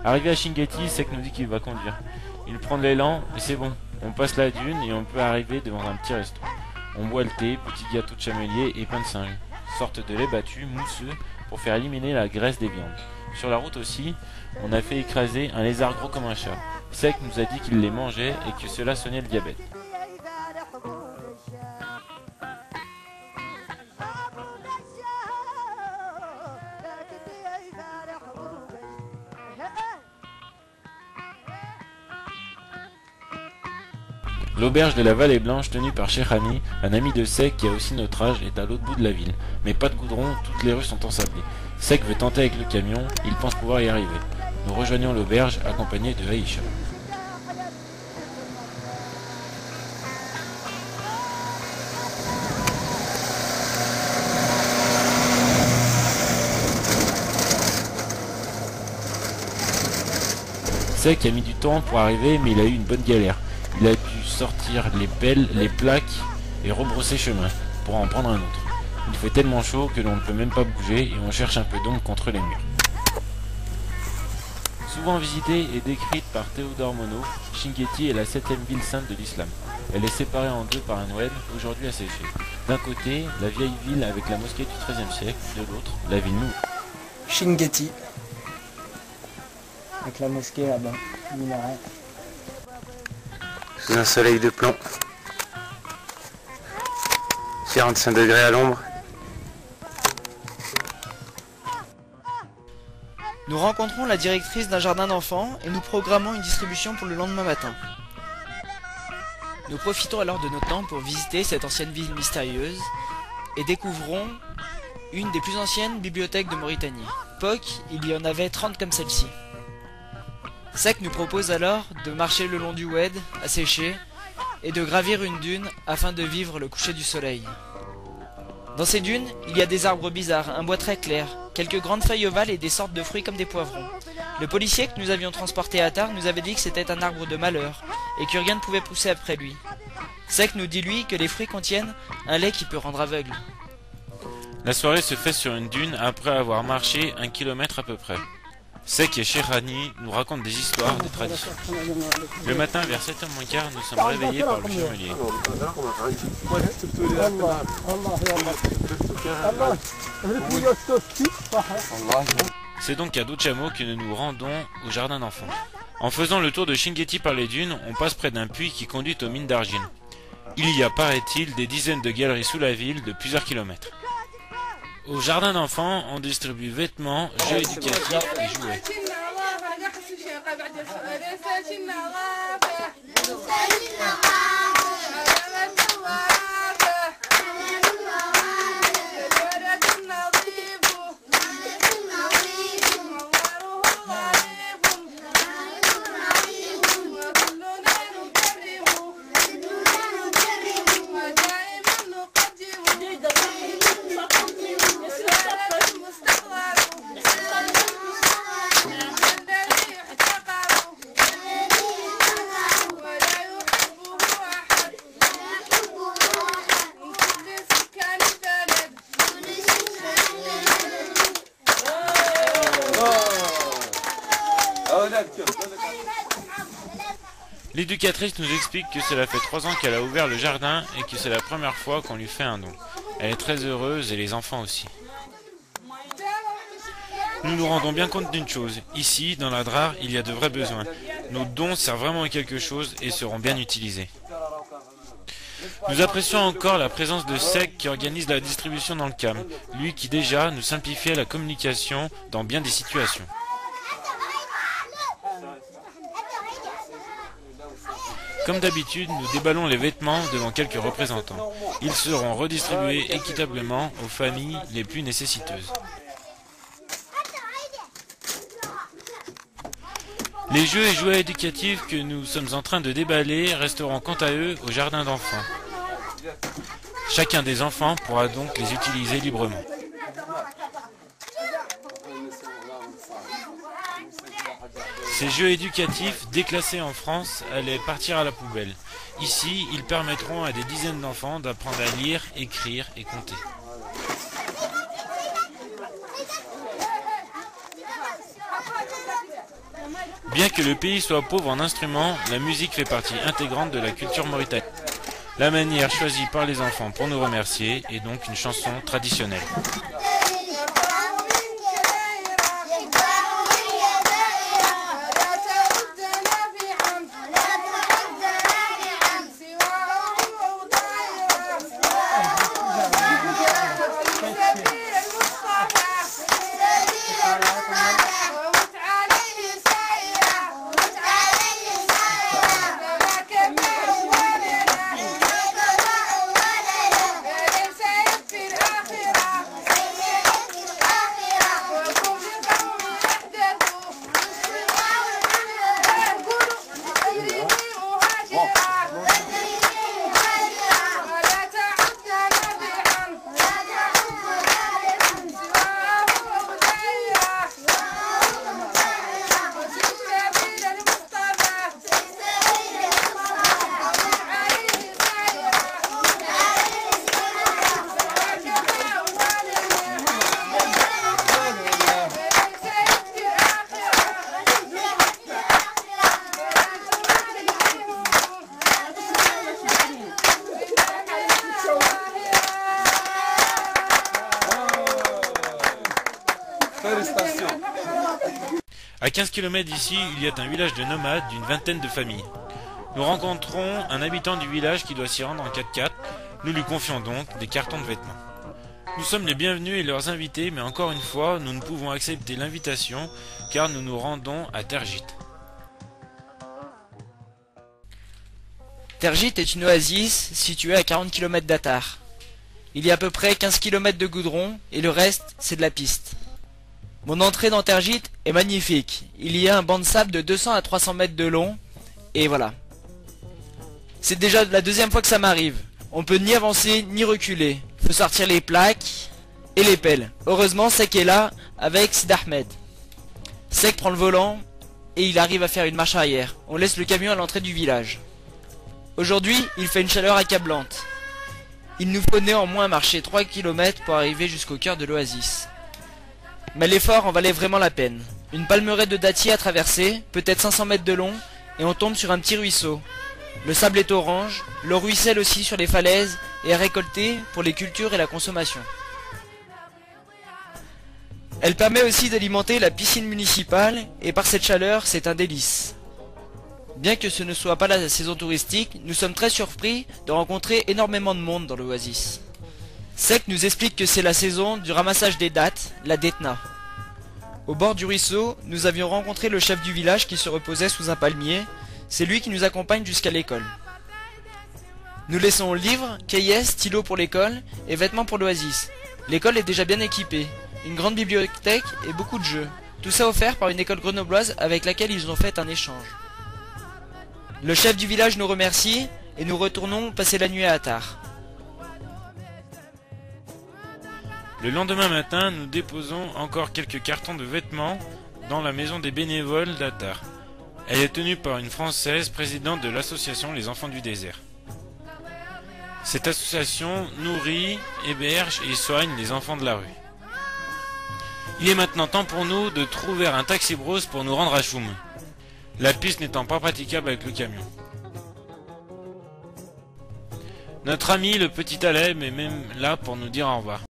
Arrivé à Shingeti, Sek nous dit qu'il va conduire. Il prend de l'élan et c'est bon. On passe la dune et on peut arriver devant un petit resto. On boit le thé, petit gâteau de chamelier et pain de singe. Sorte de lait battu, mousseux, pour faire éliminer la graisse des viandes. Sur la route aussi, on a fait écraser un lézard gros comme un chat. Sek nous a dit qu'il les mangeait et que cela soignait le diabète. L'auberge de la Vallée Blanche tenue par Cheikhani, un ami de Sek qui a aussi notre âge, est à l'autre bout de la ville. Mais pas de goudron, toutes les rues sont ensablées. Sek veut tenter avec le camion, il pense pouvoir y arriver. Nous rejoignons l'auberge accompagnés de Aïcha. Sek a mis du temps pour arriver mais il a eu une bonne galère. Il a dû sortir les pelles, les plaques et rebrosser chemin pour en prendre un autre. Il fait tellement chaud que l'on ne peut même pas bouger et on cherche un peu d'ombre contre les murs. Souvent visitée et décrite par Théodore Monod, Shingeti est la 7e ville sainte de l'islam. Elle est séparée en deux par un oued, aujourd'hui asséché. D'un côté, la vieille ville avec la mosquée du XIIIe siècle, de l'autre, la ville nouvelle. Shingeti, avec la mosquée là-bas, le minaret. Sous un soleil de plomb. 45 degrés à l'ombre. Nous rencontrons la directrice d'un jardin d'enfants et nous programmons une distribution pour le lendemain matin. Nous profitons alors de notre temps pour visiter cette ancienne ville mystérieuse et découvrons une des plus anciennes bibliothèques de Mauritanie. POC, il y en avait 30 comme celle-ci. Sek nous propose alors de marcher le long du oued, asséché, et de gravir une dune afin de vivre le coucher du soleil. Dans ces dunes, il y a des arbres bizarres, un bois très clair, quelques grandes feuilles ovales et des sortes de fruits comme des poivrons. Le policier que nous avions transporté à Tar nous avait dit que c'était un arbre de malheur, et que rien ne pouvait pousser après lui. Sek nous dit lui que les fruits contiennent un lait qui peut rendre aveugle. La soirée se fait sur une dune après avoir marché 1 kilomètre à peu près. Sek et Cheikhani nous racontent des histoires, des traditions. Le matin, vers 7h15, nous sommes réveillés par le chamelier. C'est donc à Douchamo que nous nous rendons au jardin d'enfants. En faisant le tour de Shingeti par les dunes, on passe près d'un puits qui conduit aux mines d'argile. Il y a, paraît-il, des dizaines de galeries sous la ville de plusieurs kilomètres. Au jardin d'enfants, on distribue vêtements, jeux éducatifs et jouets. L'éducatrice nous explique que cela fait 3 ans qu'elle a ouvert le jardin et que c'est la première fois qu'on lui fait un don. Elle est très heureuse et les enfants aussi. Nous nous rendons bien compte d'une chose, ici, dans la DRAR, il y a de vrais besoins. Nos dons servent vraiment à quelque chose et seront bien utilisés. Nous apprécions encore la présence de Sek qui organise la distribution dans le CAM, lui qui déjà nous simplifiait la communication dans bien des situations. Comme d'habitude, nous déballons les vêtements devant quelques représentants. Ils seront redistribués équitablement aux familles les plus nécessiteuses. Les jeux et jouets éducatifs que nous sommes en train de déballer resteront quant à eux au jardin d'enfants. Chacun des enfants pourra donc les utiliser librement. Ces jeux éducatifs, déclassés en France, allaient partir à la poubelle. Ici, ils permettront à des dizaines d'enfants d'apprendre à lire, écrire et compter. Bien que le pays soit pauvre en instruments, la musique fait partie intégrante de la culture mauritanienne. La manière choisie par les enfants pour nous remercier est donc une chanson traditionnelle. À 15 km d'ici, il y a un village de nomades d'une vingtaine de familles. Nous rencontrons un habitant du village qui doit s'y rendre en 4x4. Nous lui confions donc des cartons de vêtements. Nous sommes les bienvenus et leurs invités, mais encore une fois, nous ne pouvons accepter l'invitation car nous nous rendons à Tergit. Tergit est une oasis située à 40 km d'Attar. Il y a à peu près 15 km de goudron et le reste, c'est de la piste. Mon entrée dans Tergit est magnifique. Il y a un banc de sable de 200 à 300 mètres de long. Et voilà. C'est déjà la deuxième fois que ça m'arrive. On peut ni avancer ni reculer. Faut sortir les plaques et les pelles. Heureusement, Sek est là avec Sid Ahmed. Sek prend le volant et il arrive à faire une marche arrière. On laisse le camion à l'entrée du village. Aujourd'hui, il fait une chaleur accablante. Il nous faut néanmoins marcher 3 km pour arriver jusqu'au cœur de l'oasis. Mais l'effort en valait vraiment la peine. Une palmeraie de dattiers à traverser, peut-être 500 mètres de long, et on tombe sur un petit ruisseau. Le sable est orange, l'eau ruisselle aussi sur les falaises et est récoltée pour les cultures et la consommation. Elle permet aussi d'alimenter la piscine municipale et par cette chaleur, c'est un délice. Bien que ce ne soit pas la saison touristique, nous sommes très surpris de rencontrer énormément de monde dans l'oasis. Sek nous explique que c'est la saison du ramassage des dattes, la Detna. Au bord du ruisseau, nous avions rencontré le chef du village qui se reposait sous un palmier. C'est lui qui nous accompagne jusqu'à l'école. Nous laissons livres, cahiers, stylos pour l'école et vêtements pour l'oasis. L'école est déjà bien équipée, une grande bibliothèque et beaucoup de jeux. Tout ça offert par une école grenobloise avec laquelle ils ont fait un échange. Le chef du village nous remercie et nous retournons passer la nuit à Attar. Le lendemain matin, nous déposons encore quelques cartons de vêtements dans la maison des bénévoles d'Attar. Elle est tenue par une Française, présidente de l'association Les Enfants du Désert. Cette association nourrit, héberge et soigne les enfants de la rue. Il est maintenant temps pour nous de trouver un taxi bros pour nous rendre à Choum, la piste n'étant pas praticable avec le camion. Notre ami le petit Aleb est même là pour nous dire au revoir.